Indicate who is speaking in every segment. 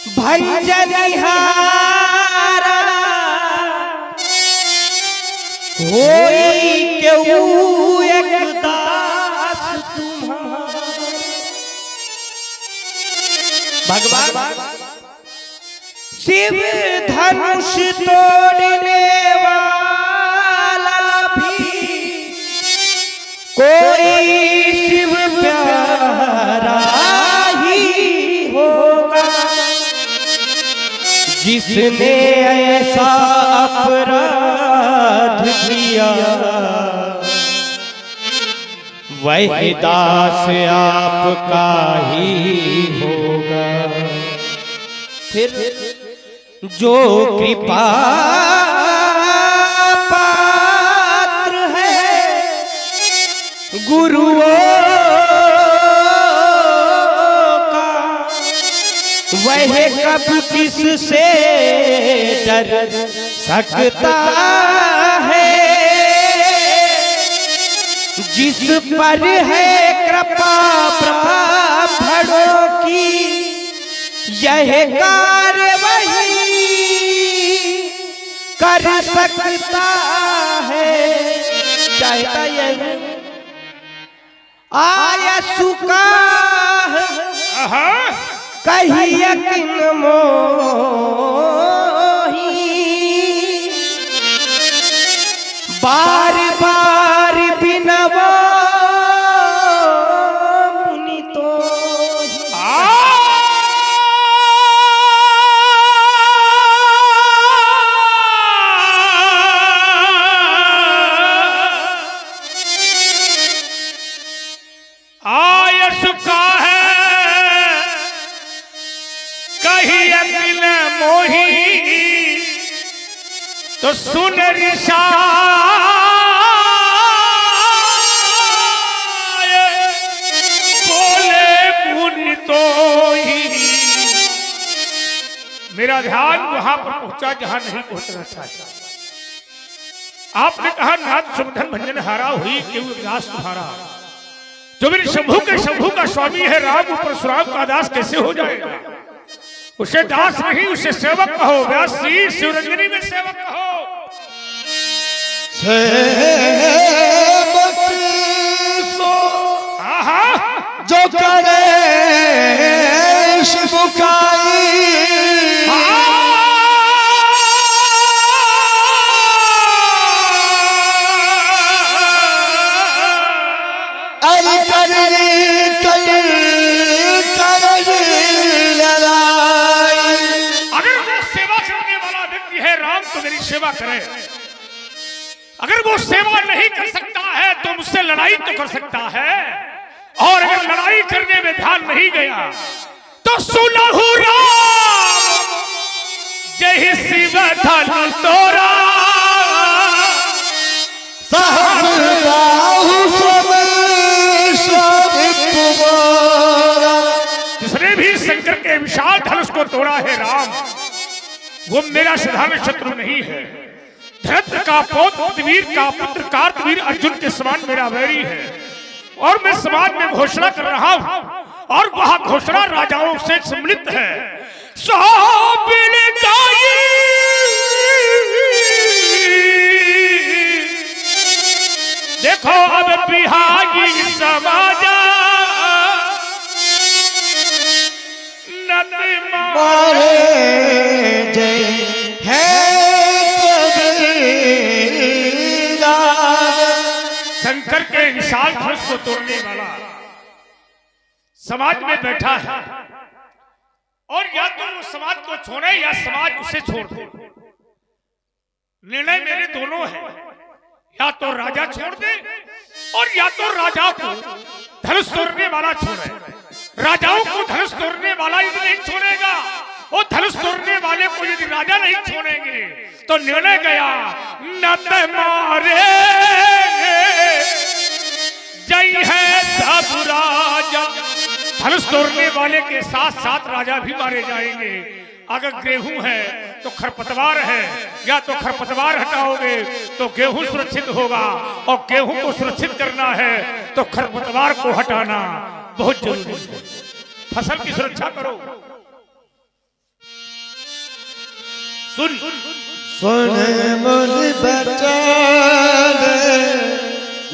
Speaker 1: भंजनिहारा होई केहू एक दास तुम्हारा। भगवान शिव धनुष तोड़ने वाला भी कोई शिव प्यारा ही होगा, जिसने ऐसा अपराध किया वह दास आपका ही होगा। फिर जो कृपा पात्र है गुरुओं का, वह कब किससे डर सकता है। जिस पर है कृपा ब्राह्मणों की यह कार्यवाही कर सकता है। चाहता यह आया सुका कही यकीन मोही, बार बार बिनवा मुनि तो
Speaker 2: आय सुखा है कही अकिल मोही, तो सुन ऋषा मेरा ध्यान वहां पर पहुंचा जहां नहीं पहुंचना चाहिए। आपने कहा नाथ सुमधन भंजन हारा हुई क्यों दास तुम्हारा। जो मेरे शंभू का स्वामी है राम, परशुराम का दास कैसे हो जाएगा। उसे दास नहीं उसे सेवक कहो। व्यास जी शिवरंजनी में सेवक कहो।
Speaker 1: सेवक सो जो करे शिवकाई,
Speaker 2: सेवा करे। अगर वो सेवा नहीं कर सकता है तो मुझसे लड़ाई तो कर सकता है, और अगर लड़ाई करने में ध्यान नहीं गया तो सुनहु राम जय शिव धन तोरा जिसने भी शंकर के विशाल धनुष को तोड़ा है राम, वो मेरा साधारण शत्रु नहीं है। धरत्र का पौत्र वीर का पुत्र कार्तवीर अर्जुन के समान मेरा वैरी है। और मैं समाज में घोषणा कर रहा हूं, और वह घोषणा राजाओं से सम्मिलित है। देखो अब बिहारी समाजा नत मारे
Speaker 1: जय है
Speaker 2: शंकर के विशाल धनुष को तोड़ने वाला समाज में बैठा है, और या तो वो समाज को छोड़े या समाज उसे छोड़ दे। निर्णय मेरे दोनों है, या तो राजा छोड़ दे और या तो राजा को धनुष तोड़ने वाला छोड़े। राजाओं को धनुष तोड़ने वाला ही नहीं छोड़ेगा, और धनुष तोड़ने वाले को यदि राजा नहीं छोड़ेंगे तो निर्णय गया नत मारे जय है सब राजा। धनुष तोड़ने वाले के साथ साथ राजा भी मारे जाएंगे। अगर गेहूं है तो खरपतवार है, या तो खरपतवार हटाओगे तो गेहूं सुरक्षित होगा, और गेहूं को सुरक्षित करना है तो खरपतवार को हटाना बहुत जरूरी है। फसल की सुरक्षा करो। सुन
Speaker 1: सुन मुझ बचाने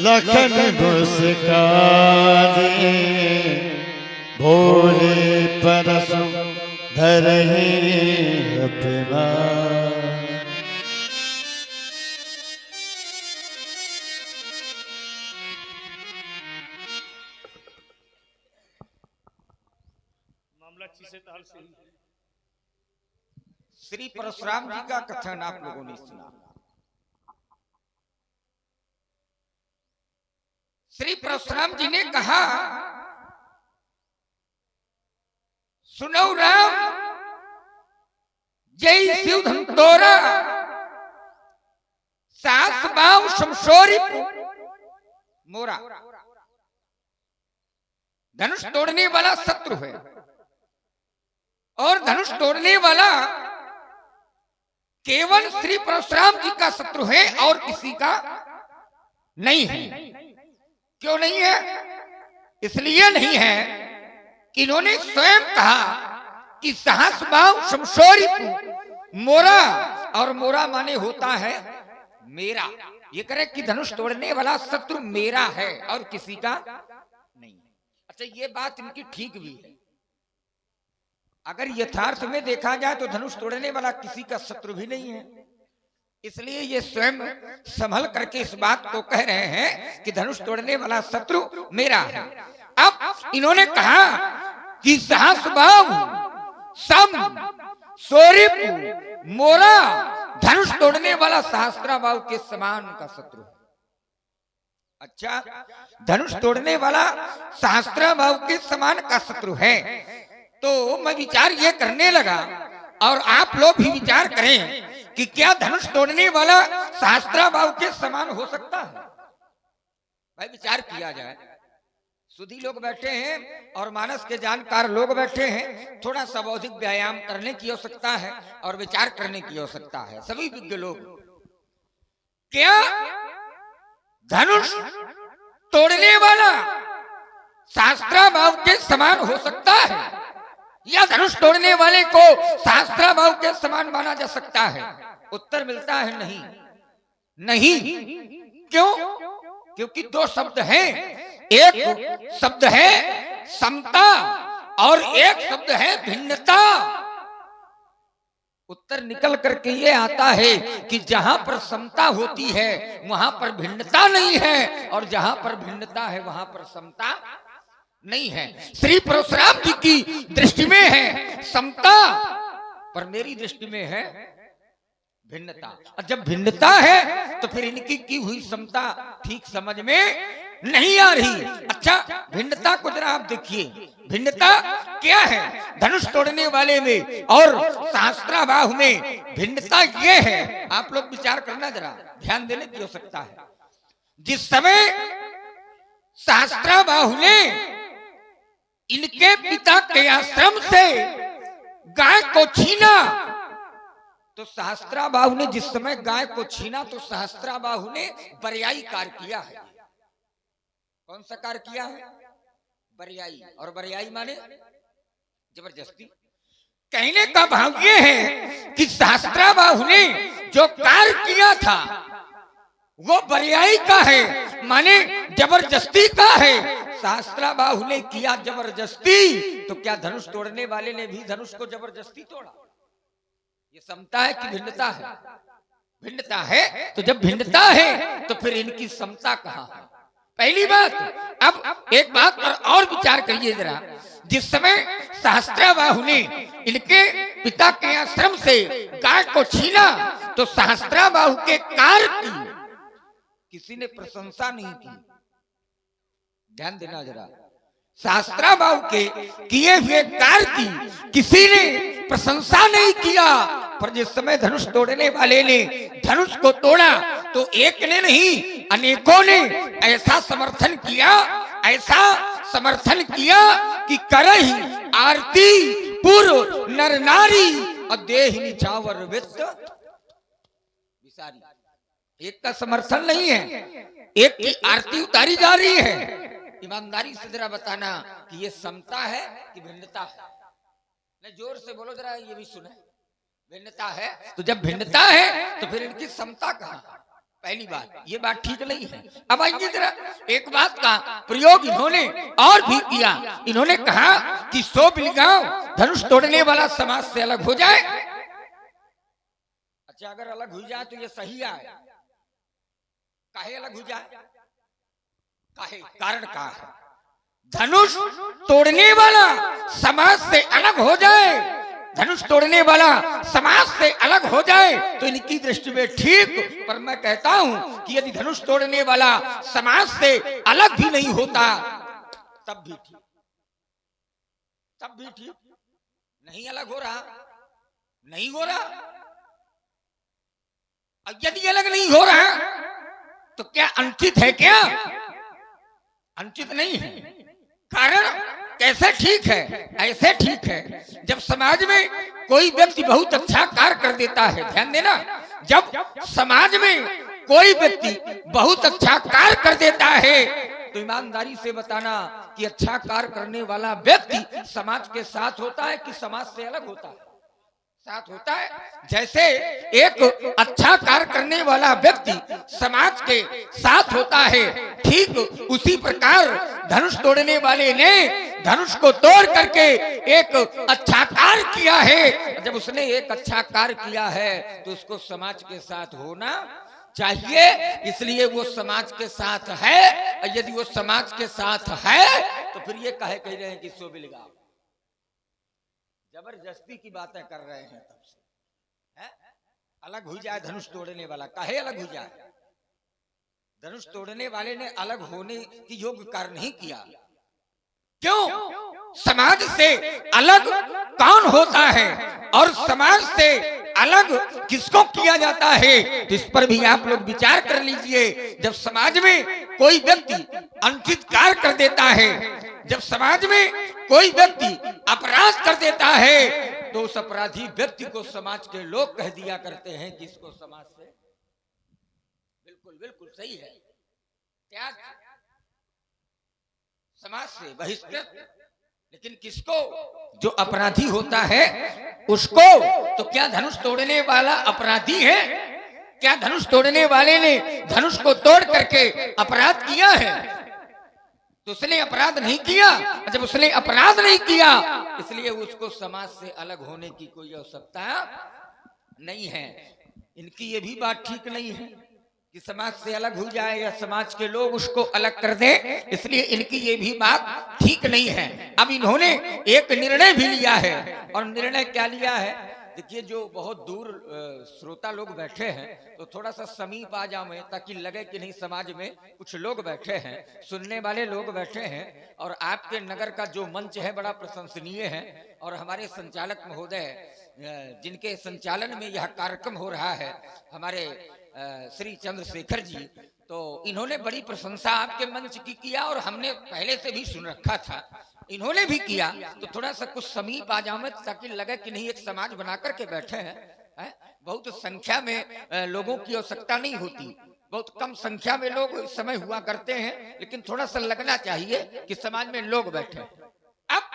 Speaker 1: लखन मुस्काने भोले परसु धरहि अभिमान।
Speaker 2: मामला चीसे ताल से ही
Speaker 3: श्री परशुराम जी का कथन आप लोगों ने सुना। श्री परशुराम जी ने कहा, सुनो राम जय शिव धन तोरा सास बाव शमशोरी मोरा। धनुष तोड़ने वाला शत्रु है और धनुष तोड़ने वाला केवल श्री परशुराम जी का शत्रु है और किसी का नहीं है। क्यों नहीं है? इसलिए नहीं है कि इन्होंने स्वयं कहा कि सहस बाव शमशोरी मोरा, और मोरा माने होता है मेरा। ये करे कि धनुष तोड़ने वाला शत्रु मेरा है और किसी का नहीं। अच्छा, ये बात इनकी ठीक भी है। अगर यथार्थ में देखा जाए तो धनुष तोड़ने वाला किसी का शत्रु भी नहीं है। इसलिए ये स्वयं संभल करके इस बात को कह रहे हैं कि धनुष तोड़ने वाला शत्रु मेरा है। अब इन्होंने कहा कि सहस बाव सम सोरिप मोरा, धनुष तोड़ने वाला सहस्त्रा बाव के समान का शत्रु है। अच्छा, धनुष तोड़ने वाला सहस्त्रा बाव के समान का शत्रु है। तो मैं विचार ये करने लगा और आप लोग भी विचार करें कि क्या धनुष तोड़ने वाला सहस्त्रा बाव के समान हो सकता है? भाई विचार किया जाए। सुधी लोग बैठे हैं और मानस के जानकार लोग बैठे हैं। थोड़ा सा बौद्धिक व्यायाम करने की आवश्यकता है और विचार करने की आवश्यकता है। सभी विज्ञ लोग, क्या धनुष तोड़ने वाला सहस्त्रा बाव के समान हो सकता है या धनुष तोड़ने वाले को सहस्त्रा बाव के समान माना जा सकता है? उत्तर मिलता है नहीं। नहीं। क्यों? क्योंकि दो शब्द हैं। एक शब्द है समता और एक शब्द है भिन्नता। उत्तर निकल करके ये आता है कि जहां पर समता होती है वहां पर भिन्नता नहीं है और जहां पर भिन्नता है वहां पर समता नहीं है। श्री परशुराम जी की दृष्टि में है समता, पर मेरी दृष्टि में है भिन्नता। और जब भिन्नता है तो फिर इनकी की हुई समता ठीक समझ में नहीं आ रही। अच्छा, भिन्नता को जरा आप देखिए, भिन्नता क्या है धनुष तोड़ने वाले में और सहस्त्रा बाहु में? भिन्नता ये है, आप लोग विचार करना, जरा ध्यान देने की आवश्यकता है। जिस समय सहस्त्रा बाहु ने इनके पिता के आश्रम से गाय को छीना, तो सहस्त्रा बाहु ने जिस समय गाय को छीना तो सहस्त्रा बाहु ने बरियाई कार्य किया है। कौन सा कार्य किया है? बरियाई। और बरियाई माने जबरदस्ती। कहने का भाव ये है कि सहस्त्रा बाहु ने जो कार्य किया था वो बरियाई का है, माने जबरदस्ती का है। सहस्त्रा बाहु ने किया जबरदस्ती, तो क्या धनुष तोड़ने वाले ने भी धनुष को जबरदस्ती तोड़ा? ये समता है कि भिन्नता है? भिन्नता है। तो जब भिन्नता है तो फिर इनकी समता कहां है? पहली बात। अब एक बात पर और विचार करिए जरा। जिस समय सहस्त्रा बाहु ने इनके पिता के आश्रम से गाय को छीना तो सहस्त्रा बाहु के कार्य की किसी ने प्रशंसा नहीं की। ध्यान देना जरा। सहस्त्रा बाहु के किए हुए कार्य की किसी ने प्रशंसा नहीं किया, पर जिस समय धनुष तोड़ने वाले ने धनुष को तोड़ा तो एक ने नहीं अनेकों ने ऐसा समर्थन किया, ऐसा समर्थन किया कि करहि आरती पूर्व नर नारी और देहि निछावर वित्त विसारी। एक का समर्थन नहीं है, एक की आरती उतारी जा रही है। ईमानदारी से जरा बताना कि ये समता है कि भिन्नता है? नहीं, जोर से बोलो जरा, ये भी सुने। भिन्नता है, तो जब भिन्नता है तो फिर इनकी समता कहाँ? पहली बात ये बात ठीक नहीं है। अब आइए जरा एक बात का प्रयोग इन्होंने और भी किया। इन्होंने कहा कि 100 बिलगांव धनुष तोड़ने वाला समाज से अलग हो जाए। अच्छा, अगर अलग हो जाए तो ये सही है? काहे अलग हो जाए? काहे? कारण का है धनुष तोड़ने वाला समाज से अलग हो जाए, धनुष तोड़ने वाला समाज से अलग हो जाए तो इनकी दृष्टि में ठीक, पर मैं कहता हूं कि यदि धनुष तोड़ने वाला समाज से अलग भी नहीं होता तब भी ठीक, तब भी ठीक। नहीं अलग हो रहा, नहीं हो रहा। यदि अलग नहीं हो रहा तो क्या अनुचित है? क्या अनुचित नहीं है। कारण कैसे ठीक है? ऐसे ठीक है जब समाज में कोई व्यक्ति बहुत अच्छा कार्य कर देता है। ध्यान देना, जब समाज में कोई व्यक्ति बहुत अच्छा कार्य कर देता है तो ईमानदारी से बताना कि अच्छा कार्य करने वाला व्यक्ति समाज के साथ होता है कि समाज से अलग होता है? साथ होता है। जैसे एक अच्छा कार्य करने वाला व्यक्ति समाज के साथ होता है, ठीक उसी प्रकार धनुष तोड़ने वाले ने धनुष को तोड़ करके एक अच्छा कार्य किया है। जब उसने एक अच्छा कार्य किया है तो उसको समाज के साथ होना चाहिए, इसलिए वो समाज के साथ है। और यदि वो समाज के साथ है तो फिर ये कह रहे हैं कि 100 बिलगांव, जबरदस्ती की बातें कर रहे हैं। तब से है? अलग हो जाए धनुष तोड़ने वाला, काहे अलग हो जाए? धनुष तोड़ने वाले ने अलग होने की योग्य कार्य नहीं किया। क्यों? समाज से अलग कौन होता है और समाज से अलग किसको किया जाता है, तो इस पर भी आप लोग विचार कर लीजिए। जब समाज में कोई व्यक्ति अनुचित कार्य कर देता है, जब समाज में कोई व्यक्ति अपराध कर देता है तो उस अपराधी व्यक्ति को समाज के लोग कह दिया करते हैं कि इसको समाज से बिल्कुल बिल्कुल सही है, त्याग, समाज से बहिष्कृत। लेकिन किसको? जो अपराधी होता है उसको। तो क्या धनुष तोड़ने वाला अपराधी है? क्या धनुष तोड़ने वाले ने धनुष को तोड़ करके अपराध किया है? तो उसने अपराध नहीं किया। जब उसने अपराध नहीं किया इसलिए उसको समाज से अलग होने की कोई आवश्यकता नहीं है। इनकी ये भी बात ठीक नहीं है कि समाज से अलग हो जाए या समाज के लोग उसको अलग कर दें, इसलिए इनकी ये भी बात ठीक नहीं है। अब इन्होंने एक निर्णय भी लिया है, और निर्णय क्या लिया है? देखिए, जो बहुत दूर श्रोता लोग बैठे हैं तो थोड़ा सा समीप आ जाओ ताकि लगे कि नहीं समाज में कुछ लोग बैठे हैं, सुनने वाले लोग बैठे हैं। और आपके नगर का जो मंच है बड़ा प्रशंसनीय है, और हमारे संचालक महोदय जिनके संचालन में यह कार्यक्रम हो रहा है, हमारे श्री चंद्रशेखर जी, तो इन्होंने बड़ी प्रशंसा आपके मंच की किया, और हमने पहले से भी सुन रखा था, इन्होंने भी किया। तो थोड़ा सा कुछ समीप आ जाओ ताकि लगे कि नहीं एक समाज बना करके बैठे हैं। बहुत संख्या में लोगों की आवश्यकता नहीं होती, बहुत कम संख्या में लोग इस समय हुआ करते हैं, लेकिन थोड़ा सा लगना चाहिए कि समाज में लोग बैठे। अब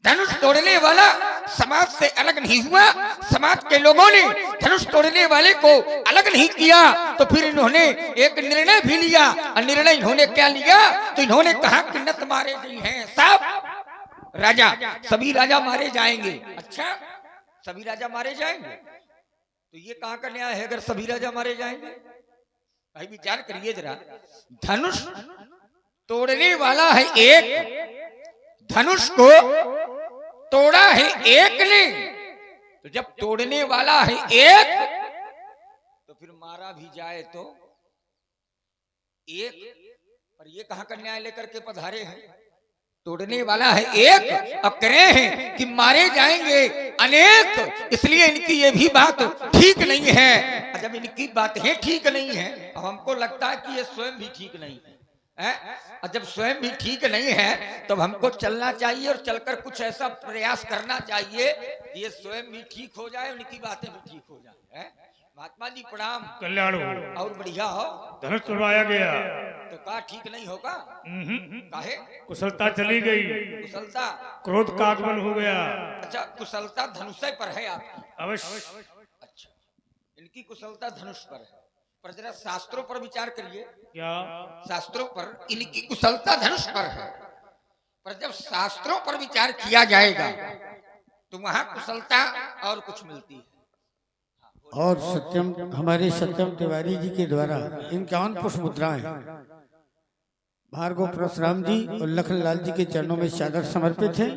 Speaker 3: धनुष तोड़ने वाला समाज से अलग नहीं हुआ, समाज के लोगों ने धनुष तोड़ने वाले को अलग नहीं किया, तो फिर इन्होंने एक निर्णय भी लिया। और निर्णय इन्होंने क्या लिया? तो इन्होंने कहा कि नत मारे गई हैं सब राजा, सभी राजा मारे जाएंगे। अच्छा, सभी राजा मारे जाएंगे तो ये कहाँ का न्याय है? अगर सभी राजा मारे जाएंगे, भाई विचार करिए जरा। धनुष तोड़ने वाला है एक, धनुष को तोड़ा है एक ने, तो जब तोड़ने वाला है एक तो फिर मारा भी जाए तो एक, पर ये कहां का न्याय लेकर के पधारे हैं? तोड़ने वाला है एक और कह रहे हैं कि मारे जाएंगे अनेक, इसलिए इनकी ये भी बात ठीक नहीं है। जब इनकी बातें ठीक नहीं है, अब हमको लगता है कि ये स्वयं भी ठीक नहीं है। और जब स्वयं भी ठीक नहीं है तो हमको चलना चाहिए, और चलकर कुछ ऐसा प्रयास करना चाहिए कि ये स्वयं भी ठीक हो जाए, उनकी बातें भी ठीक हो जाए। महात्मा जी प्रणाम।
Speaker 2: कल्याण हो।
Speaker 3: और बढ़िया हो।
Speaker 2: धनुष तोड़वाया गया
Speaker 3: तो का ठीक नहीं होगा? काहे?
Speaker 2: कुशलता चली गई,
Speaker 3: कुशलता,
Speaker 2: क्रोध का आगमन हो गया।
Speaker 3: अच्छा कुशलता धनुष पर है आपकी?
Speaker 2: अवश्य।
Speaker 3: अच्छा, इनकी कुशलता धनुष पर है, पर जरा शास्त्रों पर विचार करिए।
Speaker 2: क्या?
Speaker 3: शास्त्रों पर इनकी कुशलता धनुष पर है, पर जब शास्त्रों पर विचार किया जाएगा तो वहां कुशलता और कुछ मिलती है।
Speaker 1: और सत्यम, हमारे सत्यम तिवारी जी के द्वारा 51 पुष्प मुद्राएं भार्गव परशुराम जी और लखनलाल जी के चरणों में सादर समर्पित है।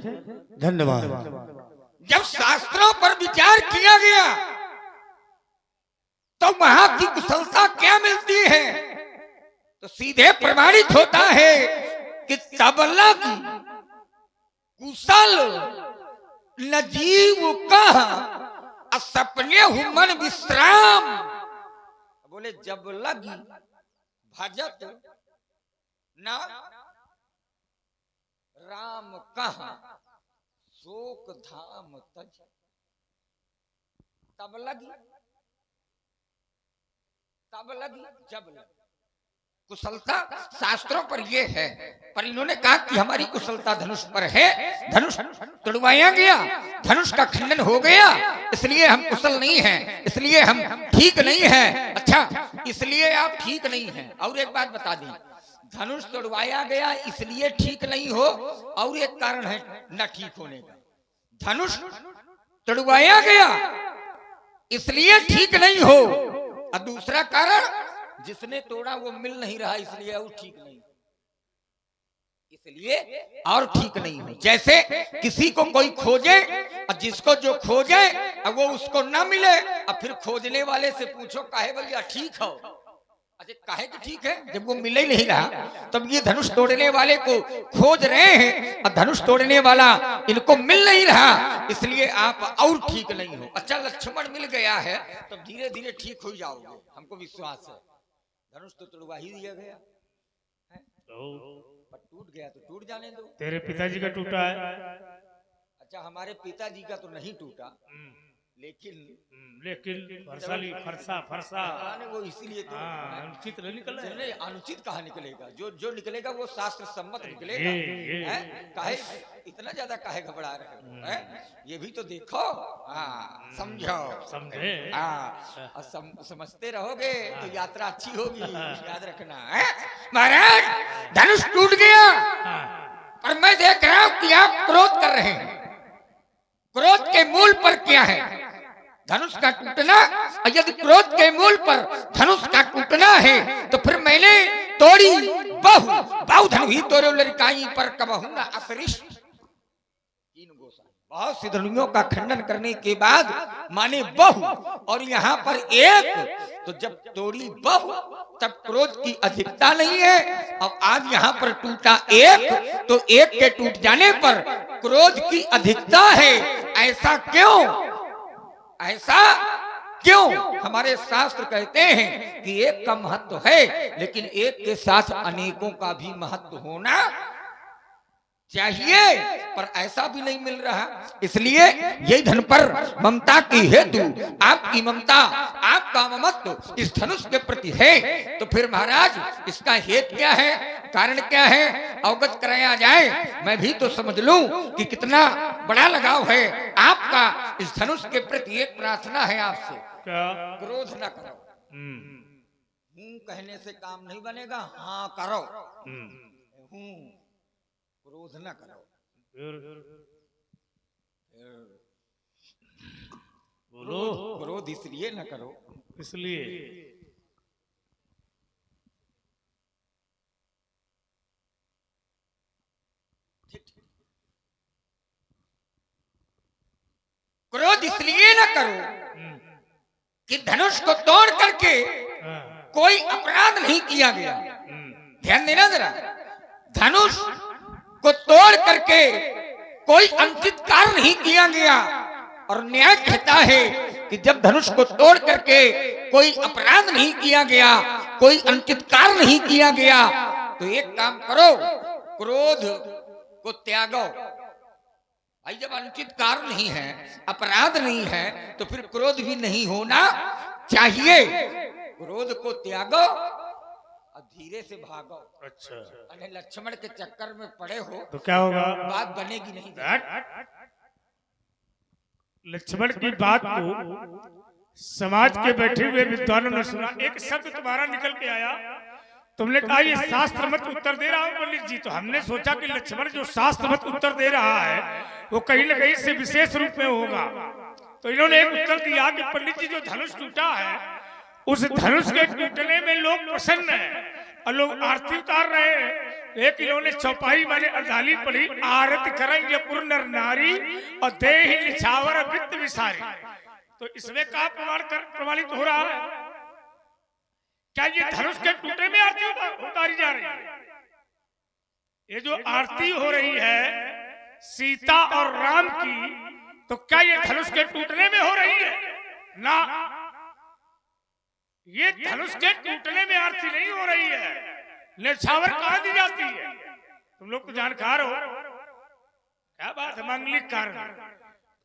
Speaker 1: धन्यवाद।
Speaker 3: जब शास्त्रों पर विचार किया गया तो वहां की कुशलता क्या मिलती है? तो सीधे प्रमाणित होता है कि तबला की कुशल नजीव का सपने हुमन विश्राम। बोले जब लगी भजत ना राम कहा शोक धाम तज। तब लगी जब लगी। कुशलता शास्त्रों पर ये है, पर इन्होंने कहा कि हमारी कुशलता धनुष पर है। धनुष तोड़वाया गया, धनुष का खंडन हो गया, इसलिए हम कुशल नहीं हैं, इसलिए हम ठीक नहीं हैं। अच्छा, इसलिए आप ठीक नहीं हैं। और एक बात बता दें, धनुष तोड़वाया गया इसलिए ठीक नहीं हो, और एक कारण है न ठीक होने का। धनुष तोड़वाया गया इसलिए ठीक नहीं हो, और दूसरा कारण जिसने तोड़ा वो मिल नहीं रहा इसलिए और ठीक नहीं, इसलिए और ठीक नहीं हो। जैसे किसी को कोई खोजे और जिसको जो खोजे और वो उसको ना मिले, और फिर खोजने वाले से पूछो काहे भैया ठीक हो? अरे काहे कि ठीक है, जब वो मिल ही नहीं रहा। तब ये धनुष तोड़ने वाले को खोज रहे हैं और धनुष तोड़ने वाला इनको मिल नहीं रहा, इसलिए आप और ठीक नहीं हो। अच्छा, लक्ष्मण मिल गया है तब धीरे धीरे ठीक हो जाओगे, हमको विश्वास है। धनुष तो तोड़वा ही दिया गया है, पर टूट गया तो टूट जाने दो।
Speaker 2: तेरे पिताजी का टूटा है।
Speaker 3: अच्छा, हमारे पिताजी का तो नहीं टूटा, लेकिन
Speaker 2: फरसा
Speaker 3: वो इसीलिए तो
Speaker 2: अनुचित नहीं निकला है।
Speaker 3: नहीं, अनुचित कहाँ निकलेगा? जो निकलेगा वो शास्त्र सम्मत निकलेगा। काहे इतना ज्यादा काहे घबरा रहे हो? ये भी तो देखो, समझो,
Speaker 2: समझे।
Speaker 3: समझते रहोगे तो यात्रा अच्छी होगी, याद रखना है। महाराज धनुष टूट गया, पर मैं देख रहा हूं कि आप क्रोध कर रहे हैं। क्रोध के मूल पर क्या है? धनुष का टूटना। और यदि क्रोध के मूल पर धनुष का टूटना है तो फिर मैंने तोड़ी बहु धनु ही तोड़ो लड़काई पर कबहू ना असरिश। बहुत सी धनुओं का खंडन करने के बाद माने बहु, और यहाँ पर एक। तो जब तोड़ी बहु तब क्रोध की अधिकता नहीं है, और आज यहाँ पर टूटा एक, तो एक के टूट जाने पर क्रोध की अधिकता है। ऐसा क्यों? ऐसा क्यों? हमारे शास्त्र कहते हैं कि एक का महत्व है, लेकिन एक के साथ अनेकों का भी महत्व होना चाहिए, पर ऐसा भी नहीं मिल रहा। इसलिए यही धन पर ममता की हेतु आपकी ममता, आपका ममत्व इस धनुष के प्रति है। तो फिर महाराज इसका हेतु क्या है, कारण क्या है, अवगत कराया जाए। मैं भी तो समझ लूं कि कितना बड़ा लगाव है आपका इस धनुष के प्रति। एक प्रार्थना है आपसे, क्रोध न करो। कहने से काम नहीं बनेगा, हाँ करो। क्रोध न करो।
Speaker 2: बोलो।
Speaker 3: क्रोध इसलिए न करो,
Speaker 2: इसलिए
Speaker 3: क्रोध इसलिए न करो कि धनुष को तोड़ करके कोई अपराध नहीं किया गया। ध्यान देना जरा, धनुष को तोड़ करके कोई अनुचित कार्य नहीं किया गया। और न्याय कहता है कि जब धनुष को तोड़ करके कोई अपराध नहीं किया गया, कोई अनुचित कार्य नहीं किया गया, तो एक काम करो, क्रोध को त्यागो। भाई जब अनुचित कार्य नहीं है, अपराध नहीं है, तो फिर क्रोध भी नहीं होना चाहिए क्रोध को त्यागो और धीरे से भागो।
Speaker 2: अच्छा,
Speaker 3: अरे लक्ष्मण के चक्कर में पड़े हो
Speaker 2: तो क्या होगा?
Speaker 3: बात बनेगी नहीं।
Speaker 2: लक्ष्मण की बात को समाज के बैठे हुए विद्वानों ने सुना। एक शब्द तुम्हारा निकल के आया, तुमने कहा ये शास्त्र मत उत्तर दे रहा हूं पंडित जी। तो हमने सोचा कि लक्ष्मण जो शास्त्र मत उत्तर दे रहा है वो कहीं न कहीं से विशेष रूप में होगा। तो इन्होंने एक उत्तर दिया कि पंडित जी जो धनुष टूटा है उस धनुष के टूटने में लोग प्रसन्न हैं और लोग आरती उतार रहे हैं। एक इन्होंने चौपाई वाले अर्धाली पढ़ी, आरती करेंगे पुर नर नारी और देहि निछावर वित्त विसारी। तो इसमें क्या प्रमाणित हो रहा है? क्या ये धनुष के टूटे में आरती उतारी जा रही है? ये जो आरती हो रही है सीता और राम की, तो क्या ये धनुष के टूटने में हो रही है? ना, ये धनुष के टूटने में आरती नहीं हो रही है। निछावर कहां दी जाती है? तुम लोग तो जानकार हो। क्या बात है, मांगलिक कारण।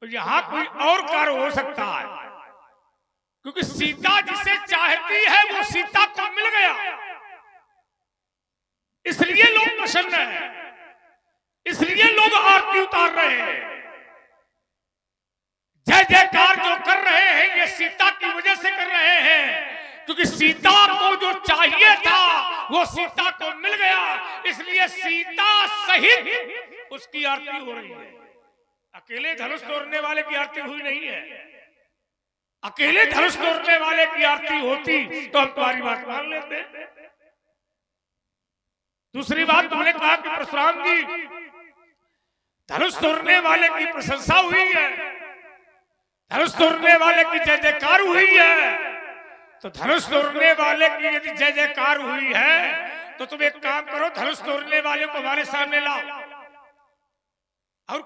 Speaker 2: तो यहाँ कोई और कार्य हो सकता है, क्योंकि सीता जिसे चाहती है वो सीता को मिल गया, इसलिए लोग प्रसन्न हैं, इसलिए लोग आरती उतार रहे हैं। जय जयकार जो कर रहे हैं ये सीता की वजह से कर रहे हैं, क्योंकि सीता को जो चाहिए था वो सीता को मिल गया, इसलिए सीता सहित उसकी आरती हो रही है। अकेले धनुष तोड़ने वाले की आरती हुई नहीं है। अकेले धनुष तोड़ने वाले की आरती होती तो हम तुम्हारी बात मान लेते। दूसरी बात, तुमने कहा कि परशुराम जी धनुष तोड़ने वाले की प्रशंसा हुई है, धनुष तोड़ने वाले की जय जयकार हुई है। तो धनुष तोड़ने वाले की यदि जय जयकार हुई है तो तुम एक काम करो, धनुष तोड़ने वाले को हमारे सामने लाओ। और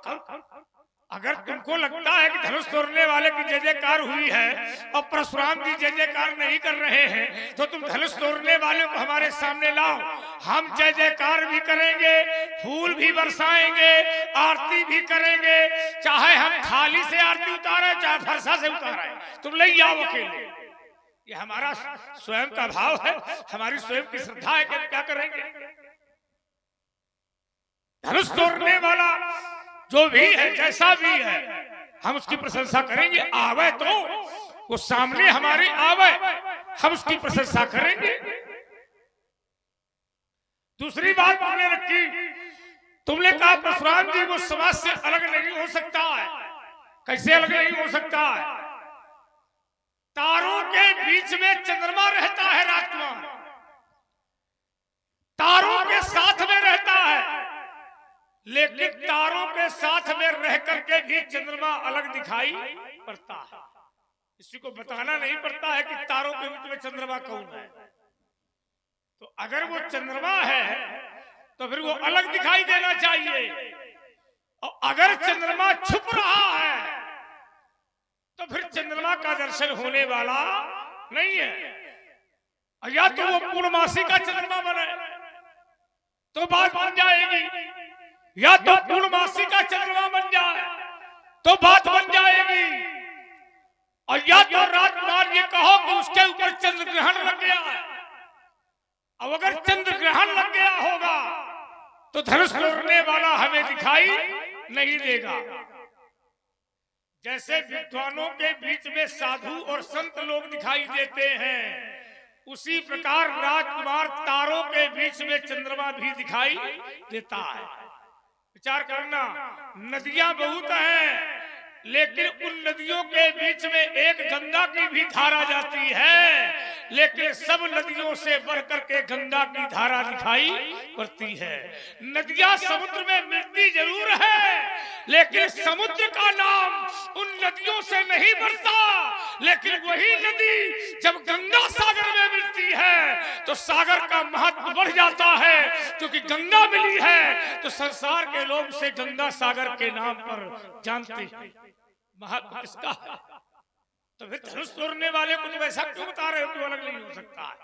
Speaker 2: अगर तुमको लगता है कि धनुष तोड़ने वाले की जय जयकार हुई है और परशुराम जी जय जयकार नहीं कर रहे हैं, तो तुम धनुष तोड़ने वाले को हमारे सामने लाओ। हम जय जयकार भी करेंगे, फूल भी बरसाएंगे, आरती भी करेंगे, चाहे हम थाली से आरती उतारे चाहे फरसा से उतारे, तुम ले आओ अकेले। ये हमारा स्वयं का भाव है, हमारी स्वयं की श्रद्धा है कि हम क्या करेंगे। धनुष तोड़ने वाला जो भी है, जैसा भी है, हम उसकी प्रशंसा करेंगे। आवे तो वो सामने हमारे आवे, हम उसकी प्रशंसा करेंगे। दूसरी बात तुमने रखी, तुमने कहा परशुराम जी वो समाज से अलग नहीं हो सकता है। कैसे अलग नहीं हो सकता है? तारों के बीच में चंद्रमा रहता है रात में, तारों के साथ में रहता है, लेकिन तारों के साथ में रह करके भी चंद्रमा अलग दिखाई पड़ता है। किसी को बताना नहीं पड़ता है कि तारों के बीच में चंद्रमा कौन है। तो अगर वो चंद्रमा है तो फिर वो अलग दिखाई देना चाहिए, और अगर चंद्रमा छुप रहा है तो फिर चंद्रमा का दर्शन होने वाला नहीं है। या तो वो पूर्णमासी का चंद्रमा बने तो बात बन जाएगी, या तो पूर्णमासी का चंद्रमा बन जाए तो बात बन जाएगी, और या तो राजकुमार ये कहो कि उसके ऊपर चंद्र ग्रहण लग गया है। अब अगर चंद्र ग्रहण लग गया होगा तो धनुष तोड़ने वाला हमें दिखाई नहीं देगा। जैसे विद्वानों के बीच में साधु और संत लोग दिखाई देते हैं, उसी प्रकार राजकुमार तारों के बीच में चंद्रमा भी दिखाई देता है। विचार करना, नदियां बहुत हैं, लेकिन उन नदियों के बीच में एक गंगा की भी धारा जाती है, लेकिन सब नदियों से बढ़कर के गंगा की धारा दिखाई पड़ती है। नदियां समुद्र में मिलती जरूर है, लेकिन समुद्र का नाम उन नदियों से नहीं बढ़ता, लेकिन वही नदी जब गंगा सागर में मिलती है तो सागर का महत्व बढ़ जाता है, क्योंकि गंगा मिली है तो संसार के लोग से गंगा सागर के नाम पर जानते हैं। महत्व किसका है? तो फिर धनुष तोड़ने वाले को तुम ऐसा क्यों बता रहे हो कि अलग नहीं हो सकता है?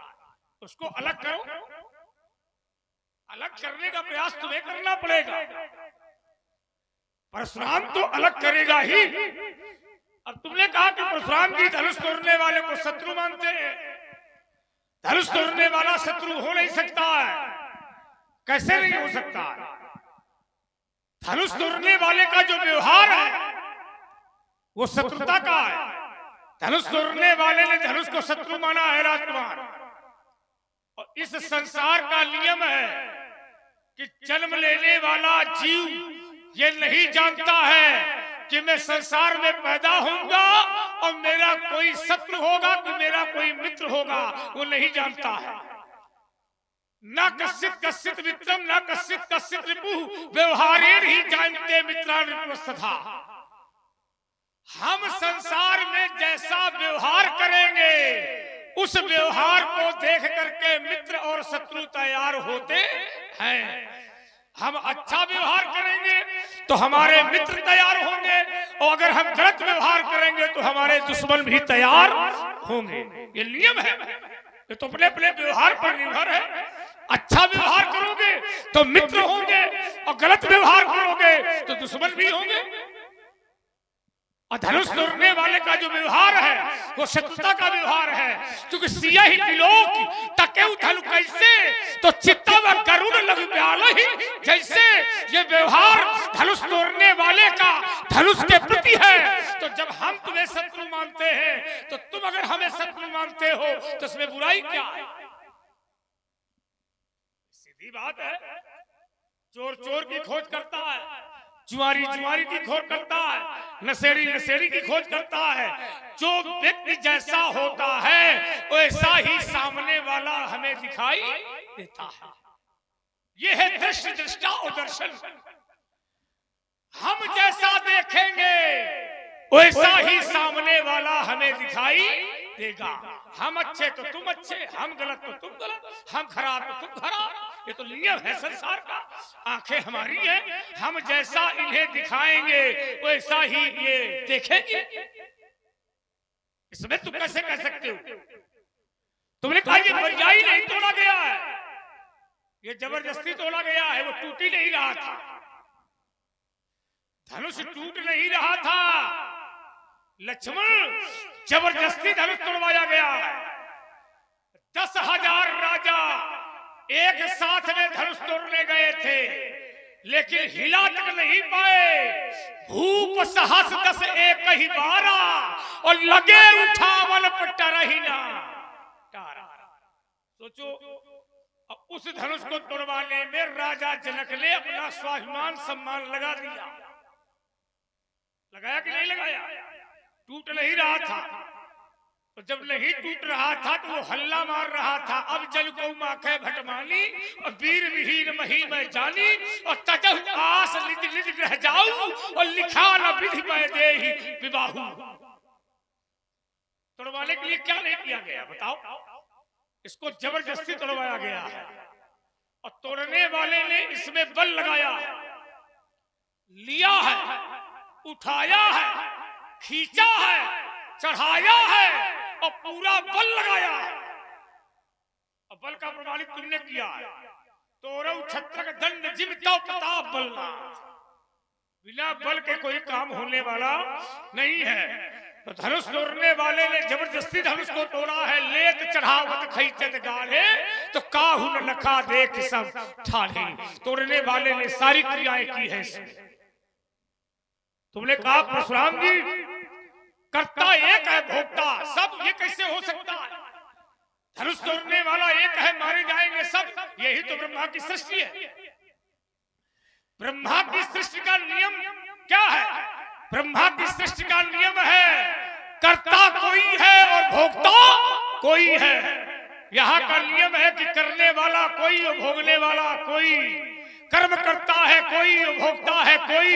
Speaker 2: उसको अलग करो, अलग करने का प्रयास तुम्हें करना पड़ेगा। परशुराम तो अलग करेगा ही, अब तुमने कहा कि परशुराम जी धनुष तोड़ने वाले को शत्रु मानते हैं। धनुष तोड़ने वाला शत्रु हो नहीं सकता है। कैसे नहीं हो सकता है? धनुष तोड़ने वाले का जो व्यवहार है वो शत्रुता का है। धनुष तोड़ने वाले ने धनुष को शत्रु माना है राजकुमार। और इस संसार का नियम है कि जन्म लेने वाला जीव ये नहीं जानता है कि मैं संसार में पैदा होऊंगा और मेरा कोई शत्रु होगा कि मेरा कोई मित्र होगा, वो नहीं जानता है। न कश्चित कश्चित मित्रम न कश्चित कश्चित रिपुः व्यवहारेण ही जानते मित्रान रिपुस्तथा। हम संसार में जैसा व्यवहार करेंगे उस व्यवहार को देख करके मित्र और शत्रु तैयार होते हैं। हम अच्छा व्यवहार करेंगे तो हमारे मित्र तैयार होंगे और अगर हम गलत व्यवहार करेंगे तो हमारे दुश्मन भी तैयार होंगे। ये नियम है, ये तो अपने अपने व्यवहार पर निर्भर है। अच्छा व्यवहार करोगे तो मित्र होंगे और गलत व्यवहार करोगे तो दुश्मन भी होंगे। और धनुष तोड़ने वाले का जो व्यवहार है वो शत्रुता का व्यवहार है, क्योंकि सिया ही त्रिलोक तकेउ धनु कैसे तो चित्ता व गरुड़ लघु ब्याल ही। जैसे ये व्यवहार धनुष तोड़ने वाले का धनुष के प्रति है, तो जब हम तुम्हें शत्रु मानते हैं तो तुम अगर हमें शत्रु मानते हो तो इसमें बुराई क्या है? सीधी बात है। चोर चोर की खोज करता है, जुआरी जुआरी की खोज करता है, नशेड़ी नशेड़ी की खोज करता है। जो व्यक्ति जैसा होता है वैसा ही सामने वाला हमें दिखाई देता है। यह है दृष्टि दृष्टा और दर्शन। हम जैसा देखेंगे वैसा ही सामने वाला हमें दिखाई देगा। हम अच्छे तो तुम अच्छे, हम गलत तो तुम गलत, हम खराब तो तुम खराब। ये तो नियम है संसार का। आंखें हमारी हैं, हम जैसा इन्हें दिखाएंगे वैसा ही ये देखेंगे। इसमें तुम कैसे कह सकते हो? तुमने कहा ये बरियाई नहीं तोड़ा गया है, ये जबरदस्ती तोड़ा गया है। वो टूट ही नहीं रहा था, धनुष टूट नहीं रहा था। लक्ष्मण जबरदस्ती धनुष तोड़वाया गया है। 10,000 राजा एक साथ में धनुष तोड़ने गए थे, लेकिन हिला तक नहीं पाए। भूप सहस 10 एक ही 12 और लगे उठावन पट्टा ही ना टारा। सोचो, अब उस धनुष को तोड़वाने में राजा जनक ने अपना स्वाभिमान सम्मान लगा दिया। लगाया कि नहीं लगाया? टूट नहीं रहा था, तो जब नहीं टूट रहा था तो वो हल्ला मार रहा था। अब जल को माखे भटमानी और वीर विहीन मही में जानी और तजह आस लिज लिज रह जाऊं और लिखा न विधि में दे ही विवाहू। तोड़वाने के लिए क्या नहीं किया गया बताओ? इसको जबरदस्ती तोड़वाया गया है और तोड़ने वाले ने इसमें बल लगाया है, लिया है, उठाया है, खींचा है, चढ़ाया है और पूरा बल लगाया है। और बल का प्रमाणित तुमने किया है। तोरऊ छत्रक दंड जिमता प्रताप बलना। बिना बल के कोई काम होने वाला नहीं है। तो धनुष तोड़ने वाले ने जबरदस्ती धनुष को तोड़ा है। लेत चढ़ावत खैचत गाले तो काहू न लखा देख सब ठाढ़े। तोड़ने वाले ने सारी क्रियाएं की है। तुमने कहा परशुराम जी कर्ता एक है, भोक्ता सब, ये कैसे हो सकता है? धनुष तोड़ने वाला एक है, मारे जाएंगे सब। यही तो ब्रह्मा की सृष्टि है। ब्रह्मा की सृष्टि का नियम क्या है? ब्रह्मा की सृष्टि का नियम है कर्ता कोई है और भोक्ता कोई है। यहाँ का नियम है कि करने वाला कोई और भोगने वाला कोई, कर्म करता है कोई और भोगता है कोई।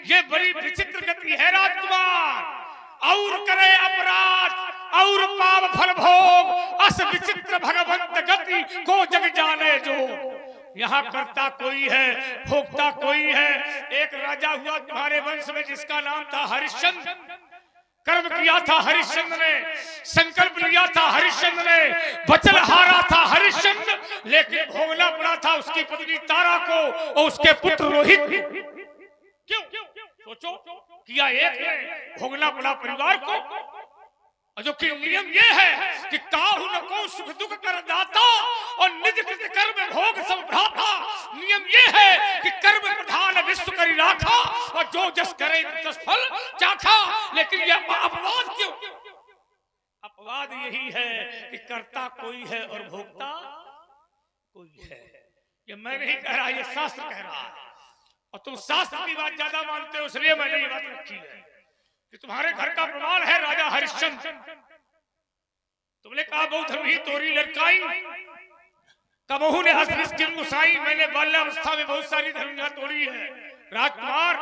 Speaker 2: ये बड़ी विचित्र गति है राजकुमार। और करे अपराध और पाप फल भोग, अस विचित्र भगवंत गति को जग जाने जो। यहाँ करता कोई है, भोगता कोई है। एक राजा हुआ तुम्हारे वंश में जिसका नाम था हरिश्चंद्र। कर्म किया था हरिश्चंद्र ने, संकल्प लिया था हरिश्चंद्र ने, वचन हारा था हरिश्चंद्र, लेकिन भोगना पड़ा था उसकी पत्नी तारा को और उसके पुत्र रोहित। क्यों? सोचो, किया एक ने, भोगना पड़ा परिवार को। और जो कि नियम ये है कि काहू न को सुख दुख कर दाता और निज कृत कर्म भोग सब भ्राता। नियम ये है कि कर्म प्रधान विश्व करी राखा और जो जस करे तस फल चाखा। लेकिन ये अपवाद क्यों? अपवाद यही है कि कर्ता कोई है और भोक्ता कोई है। ये मैं नहीं कह रहा, ये शास्त्र कह रहा है। और तुम शास्त्र की बात ज्यादा मानते हो, इसलिए मैंने ये बात रखी है कि तुम्हारे घर का प्रमाण है राजा हरिश्चंद्र। तुमने कहा बहुत ही तोरी लड़काई कबहू ने अस्पृश्य किन गुसाई। मैंने बाल्यावस्था में बहुत सारी धर्मियां तोड़ी है। राजकुमार,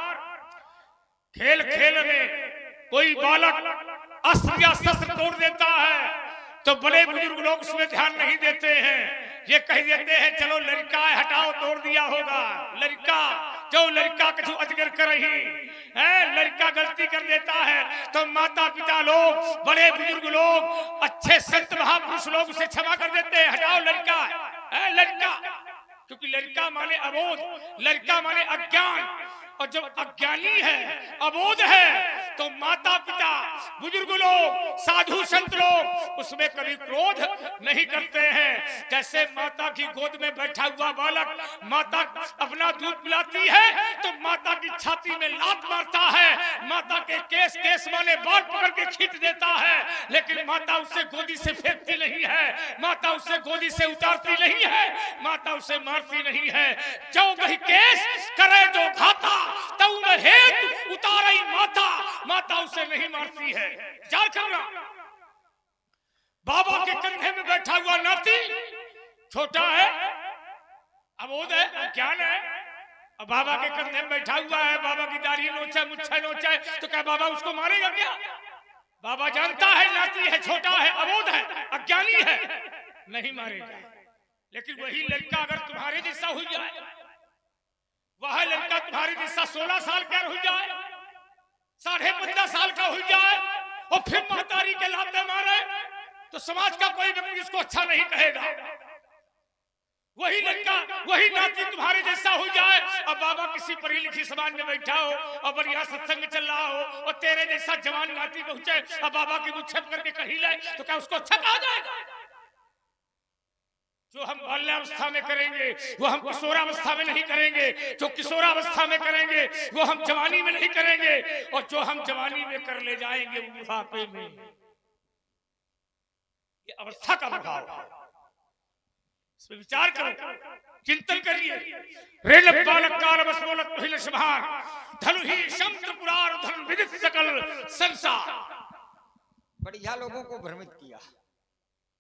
Speaker 2: खेल खेल में कोई बालक अस्त्र या शस्त्र तोड़ देता है तो बड़े बुजुर्ग लोग उसमें ध्यान नहीं देते हैं। ये कह देते हैं चलो लड़का है, हटाओ, तोड़ दिया होगा। लड़का जो लड़का कछु अजगर कर रही है, लड़का गलती कर देता है तो माता पिता लोग, बड़े बुजुर्ग लोग, अच्छे संत महापुरुष लोग उसे क्षमा कर देते हैं। हटाओ, लड़का है, लड़का। क्योंकि लड़का माने अबोध, लड़का माने अज्ञान। और जब अज्ञानी है, अबोध है, तो माता पिता, बुजुर्ग लोग, साधु संत लोग उसमें कभी क्रोध नहीं करते हैं। जैसे माता की गोद में बैठा हुआ बालक माता अपना दूध पिलाती है तो माता की छाती में लात मारता है, माता के केस माने बाल पकड़ के खींच देता है, लेकिन माता उसे गोदी से फेंकती नहीं है, माता उसे गोदी से उतारती नहीं है, माता उसे मारती नहीं है। जो गही केस करे जो घाता तब हेत उतारई माता, माता उसे नहीं मारती है। जान करना, बाबा के कंधे में बैठा हुआ नाती छोटा है, अबोध है, अज्ञान है, और बाबा के कंधे में बैठा हुआ है, बाबा की दाढ़ी नोचे, मुच्छे नोचे, तो क्या बाबा उसको मारेगा क्या? बाबा जानता है नाती है, छोटा है, अबोध है, अज्ञानी है, नहीं मारेगा। लेकिन वही लड़का अगर तुम्हारे जैसा हो जाए, वह लड़का तुम्हारे जैसा 16 साल का हो जाए, 15.5 साल का हो जाए और फिर महतारी के लाते मारे, तो समाज का कोई व्यक्ति इसको अच्छा नहीं कहेगा। वही लड़का, वही नाती तुम्हारे जैसा हो जाए और बाबा किसी पढ़ी लिखी समाज में बैठा हो और बढ़िया सत्संग चल रहा हो और तेरे जैसा जवान नाती पहुंचे और बाबा की मुझे करके कही लाए, तो क्या उसको अच्छा कहा जाएगा? जो हम बाल्यावस्था में करेंगे वो हम किशोरावस्था में नहीं करेंगे, जो किशोरावस्था में करेंगे वो हम जवानी में नहीं करेंगे, और जो हम जवानी में कर ले जाएंगे बुढ़ापे में। ये अवस्था का प्रभाव है, इस पर विचार करो, चिंतन करिए। रेल बालक काल बस बोलत पहिल सभार धनु ही शंत पुरार धन विदित सकल संसार।
Speaker 3: बढ़िया लोगों को भ्रमित किया।